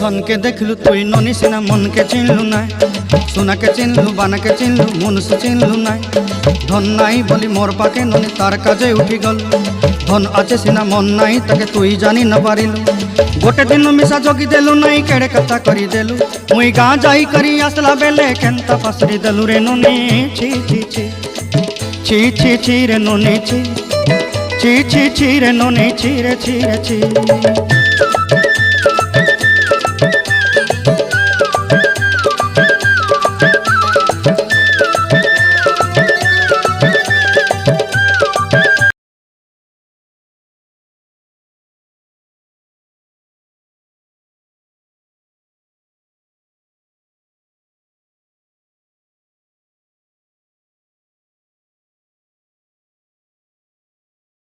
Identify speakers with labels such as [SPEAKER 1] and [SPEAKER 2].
[SPEAKER 1] ধনকে দেখলু তুই ননি সিনা মনকে চিনলু নাই, সোনাকে চিনলু বানাকে চিনলু মনুষ্য চিনলু নাই। ধন নাই বলি মোর পাকে ননি তার কাজে উঠি গল, ধন আছে সিনা মন নাই তাকে তুই জানি ন পারিলু। গোটে দিন মিশা জগি দেলু নাই কেড়ে কথা করি দেলু, মুই গাঁ যাই করি আসলা বেলে কেনতা পাসরি দেলু রে ননি। ছি ছি ছি ছি ছি ছি রে ননি ছি ছি ছি ছি রে ননি ছি রে ছি রে ছি।